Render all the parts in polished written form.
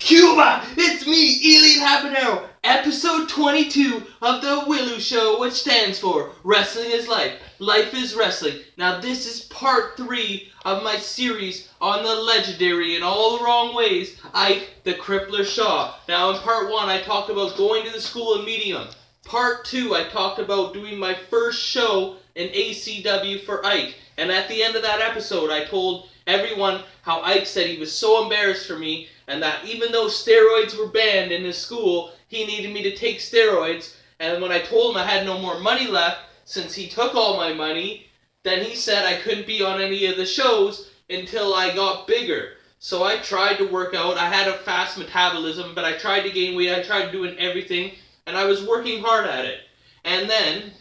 Cuba! It's me, Elian Habanero, episode 22 of the W.I.L.L.I.W show, which stands for Wrestling is Life. Life is Wrestling. Now this is part 3 of my series on the legendary, in all the wrong ways, Ike the Crippler Shaw. Now in part 1 I talked about going to the school and meeting him. Part 2 I talked about doing my first show in ACW for Ike. And at the end of that episode I told everyone how Ike said he was so embarrassed for me, and that even though steroids were banned in his school, he needed me to take steroids. And when I told him I had no more money left, since he took all my money, then he said I couldn't be on any of the shows until I got bigger. So I tried to work out. I had a fast metabolism, but I tried to gain weight. I tried doing everything, and I was working hard at it. And then,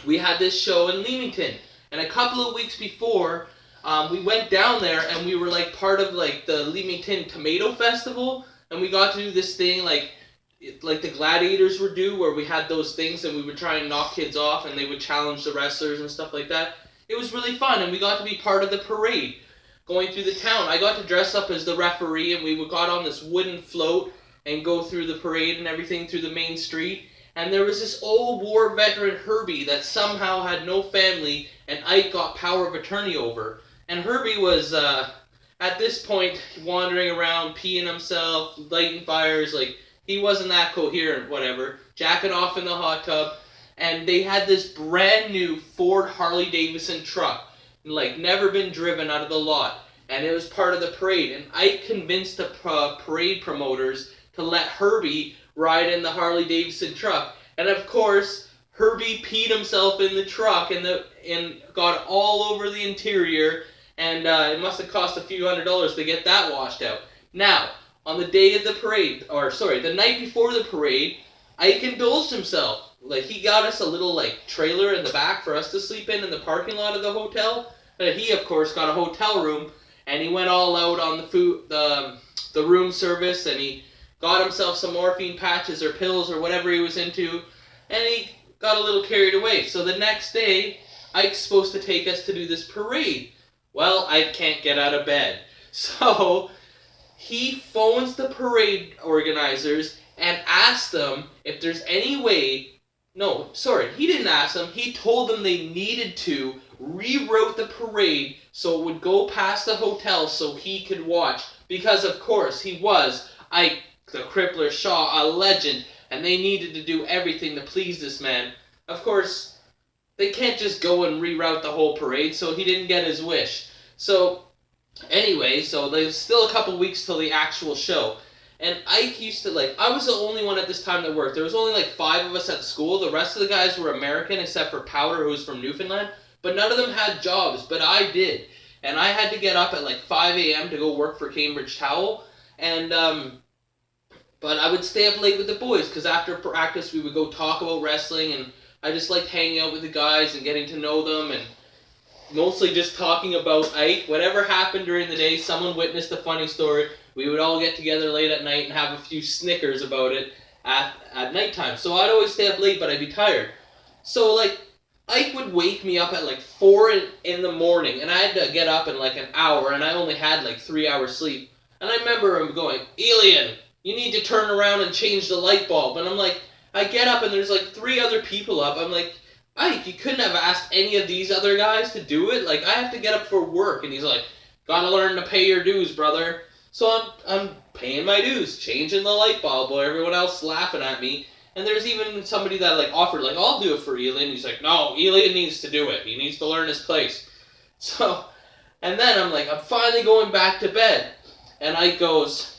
we had this show in Leamington. And a couple of weeks before, we went down there and we were like part of like the Leamington Tomato Festival, and we got to do this thing like the gladiators would do, where we had those things and we would try and knock kids off and they would challenge the wrestlers and stuff like that. It was really fun, and we got to be part of the parade going through the town. I got to dress up as the referee, and we got on this wooden float and go through the parade and everything through the main street. And there was this old war veteran Herbie that somehow had no family, and Ike got power of attorney over. And Herbie was, at this point, wandering around, peeing himself, lighting fires, like, he wasn't that coherent, whatever, jacking off in the hot tub. And they had this brand new Ford Harley-Davidson truck, like, never been driven out of the lot. And it was part of the parade. And Ike convinced the parade promoters to let Herbie ride in the Harley-Davidson truck. And of course, Herbie peed himself in the truck and got all over the interior, and it must have cost a few $100s to get that washed out. Now, on the day of the parade, the night before the parade, Ike indulged himself. Like, he got us a little like trailer in the back for us to sleep in the parking lot of the hotel. But he, of course, got a hotel room, and he went all out on the food, the room service, and he got himself some morphine patches or pills or whatever he was into, and he got a little carried away. So the next day, Ike's supposed to take us to do this parade. Well, Ike can't get out of bed. So he phones the parade organizers and asks them if there's any way... No, sorry, he didn't ask them. He told them they needed to reroute the parade so it would go past the hotel so he could watch. Because, of course, he was Ike the Crippler Shaw, a legend, and they needed to do everything to please this man. Of course, they can't just go and reroute the whole parade, so he didn't get his wish. So, anyway, there's still a couple weeks till the actual show. And Ike used to, I was the only one at this time that worked. There was only 5 of us at school. The rest of the guys were American, except for Powder, who was from Newfoundland. But none of them had jobs, but I did. And I had to get up at 5 a.m. to go work for Cambridge Towel. And, but I would stay up late with the boys, because after practice we would go talk about wrestling, and I just liked hanging out with the guys and getting to know them, and mostly just talking about Ike. Whatever happened during the day, someone witnessed a funny story, we would all get together late at night and have a few Snickers about it at nighttime. So I'd always stay up late, but I'd be tired. So, Ike would wake me up at 4 in the morning, and I had to get up in an hour, and I only had 3 hours sleep. And I remember him going, "Elian, you need to turn around and change the light bulb." And I'm like, I get up and there's 3 other people up. I'm like, "Ike, you couldn't have asked any of these other guys to do it? I have to get up for work." And he's like, "Gotta learn to pay your dues, brother." So I'm paying my dues, changing the light bulb while everyone else laughing at me. And there's even somebody that offered, "I'll do it for Elian." He's like, "No, Elian needs to do it. He needs to learn his place." So, and then I'm like, I'm finally going back to bed. And Ike goes,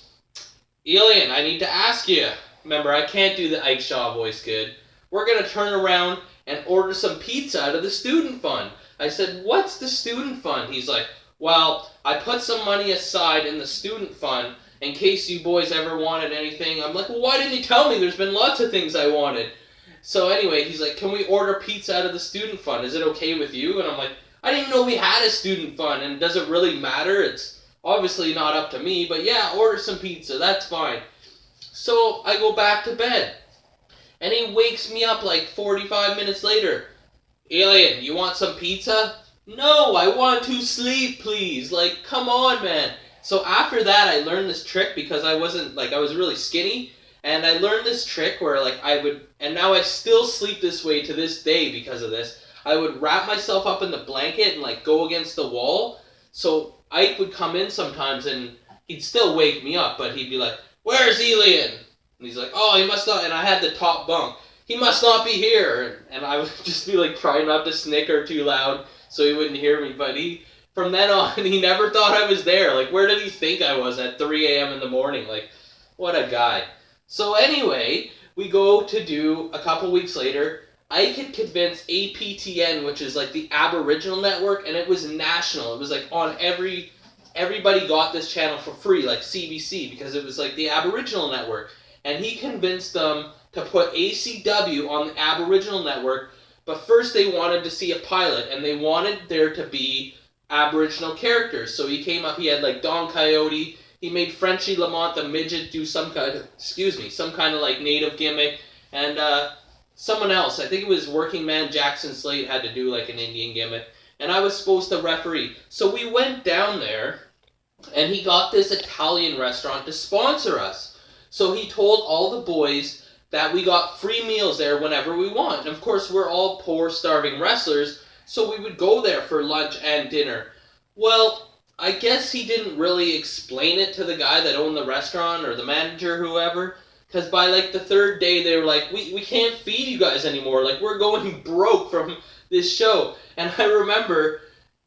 "Elian, I need to ask you." Remember, I can't do the Ike Shaw voice good. "We're going to turn around and order some pizza out of the student fund." I said, "What's the student fund?" He's like, "Well, I put some money aside in the student fund in case you boys ever wanted anything." I'm like, "Well, why didn't you tell me? There's been lots of things I wanted." So anyway, he's like, "Can we order pizza out of the student fund? Is it okay with you?" And I'm like, I didn't even know we had a student fund, and does it really matter? It's obviously not up to me, but yeah, order some pizza, that's fine. So I go back to bed, and he wakes me up 45 minutes later. "Elian, you want some pizza?" "No, I want to sleep, please. Come on, man." So after that, I learned this trick because I wasn't, like, I was really skinny. And I learned this trick where, like, I would, and now I still sleep this way to this day because of this. I would wrap myself up in the blanket and, like, go against the wall. So Ike would come in sometimes and he'd still wake me up, but he'd be like, "Where's Elian?" And he's like, "Oh, he must not," and I had the top bunk. "He must not be here." And I would just be like trying not to snicker too loud so he wouldn't hear me. But from then on, he never thought I was there. Like, where did he think I was at 3 a.m. in the morning? Like, what a guy. So anyway, we go to do, a couple weeks later, I could convince APTN, which is like the Aboriginal network, and it was national. It was like on everybody got this channel for free, like CBC, because it was like the Aboriginal network. And he convinced them to put ACW on the Aboriginal network, but first they wanted to see a pilot, and they wanted there to be Aboriginal characters. So he came up, he had like Don Coyote, he made Frenchie Lamont the midget do some kind of like native gimmick, and someone else, I think it was Working Man Jackson Slade, had to do like an Indian gimmick, and I was supposed to referee. So we went down there, and he got this Italian restaurant to sponsor us. So he told all the boys that we got free meals there whenever we want. And of course, we're all poor, starving wrestlers, so we would go there for lunch and dinner. Well, I guess he didn't really explain it to the guy that owned the restaurant or the manager, whoever, because by like the third day they were like, we can't feed you guys anymore. Like, we're going broke from this show. And I remember,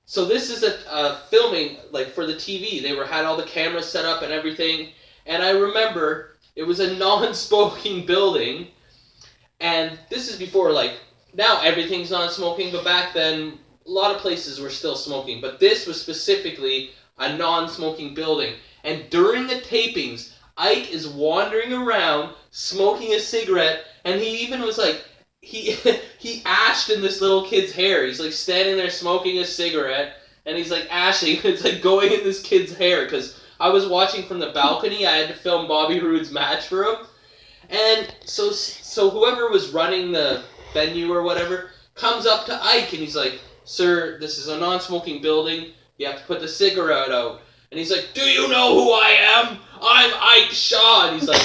so this is a filming, like, for the TV. They had all the cameras set up and everything. And I remember it was a non-smoking building. And this is before, like, now everything's non-smoking, but back then a lot of places were still smoking, but this was specifically a non-smoking building. And during the tapings, Ike is wandering around smoking a cigarette, and he even was like, he ashed in this little kid's hair. He's like standing there smoking a cigarette, and he's like ashing. It's like going in this kid's hair, because I was watching from the balcony. I had to film Bobby Roode's match for him. And so whoever was running the venue or whatever comes up to Ike, and he's like, "Sir, this is a non-smoking building. You have to put the cigarette out." And he's like, "Do you know who I am? I'm Ike Shaw." And he's like,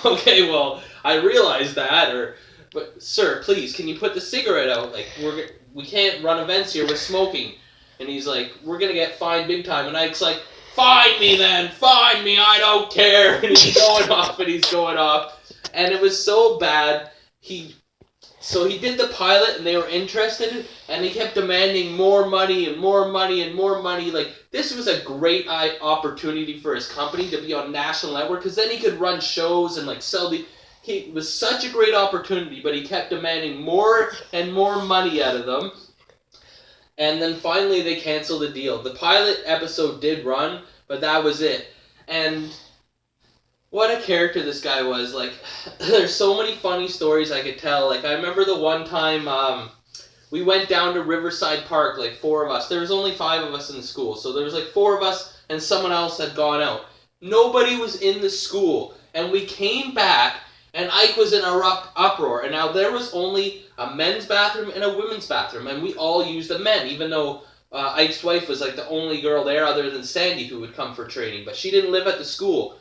"Okay, well, I realize that, but sir, please, can you put the cigarette out? Like, we can't run events here with smoking." And he's like, "We're gonna get fined big time." And Ike's like, "Fine me then, fine me, I don't care." And he's going off, and he's going off. And it was so bad, So he did the pilot, and they were interested, and he kept demanding more money and more money and more money. Like, this was a great opportunity for his company to be on national network, because then he could run shows and like sell it was such a great opportunity, but he kept demanding more and more money out of them. And then finally they canceled the deal. The pilot episode did run, but that was it. And what a character this guy was. Like, there's so many funny stories I could tell. Like, I remember the one time we went down to Riverside Park, like 4 of us. There was only 5 of us in the school, so there was like 4 of us and someone else had gone out. Nobody was in the school, and we came back, and Ike was in a uproar. And now there was only a men's bathroom and a women's bathroom, and we all used the men, even though Ike's wife was like the only girl there other than Sandy who would come for training, but she didn't live at the school.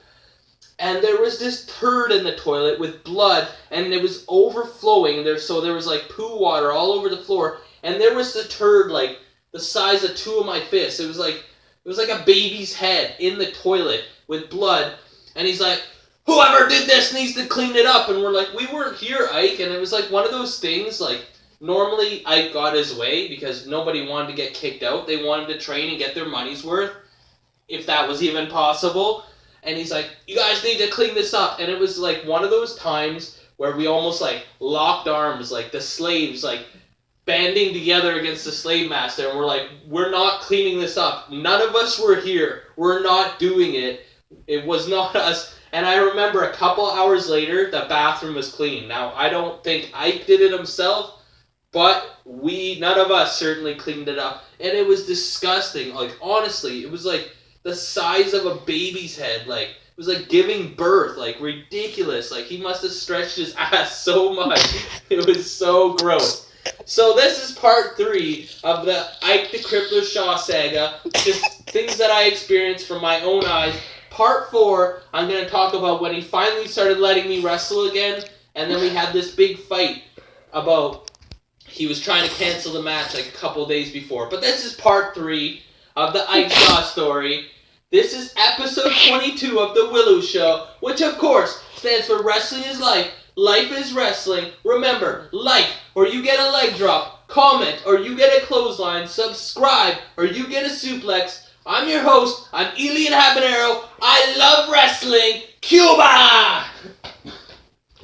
And there was this turd in the toilet with blood, and it was overflowing there, so there was like poo water all over the floor, and there was the turd like the size of 2 of my fists. It was like a baby's head in the toilet with blood, and he's like, "Whoever did this needs to clean it up." And we're like, "We weren't here, Ike." And it was like one of those things, like, normally Ike got his way because nobody wanted to get kicked out. They wanted to train and get their money's worth, if that was even possible. And he's like, "You guys need to clean this up." And it was like one of those times where we almost like locked arms, like the slaves, like banding together against the slave master. And we're like, "We're not cleaning this up. None of us were here. We're not doing it. It was not us." And I remember a couple hours later, the bathroom was clean. Now, I don't think Ike did it himself, but none of us certainly cleaned it up. And it was disgusting. Like, honestly, it was like the size of a baby's head. Like, it was like giving birth. Like, ridiculous. Like, he must have stretched his ass so much. It was so gross. So this is part 3 of the Ike the Crippler Shaw saga. Just things that I experienced from my own eyes. Part 4, I'm going to talk about when he finally started letting me wrestle again, and then we had this big fight about he was trying to cancel the match like a couple days before. But this is part 3 of the Ike Shaw story. This is episode 22 of the W.I.L.L.I.W show, which of course stands for Wrestling is Life. Life is wrestling. Remember, like or you get a leg drop, comment or you get a clothesline, subscribe or you get a suplex. I'm your host. I'm Elian Habanero. I love wrestling. Cuba!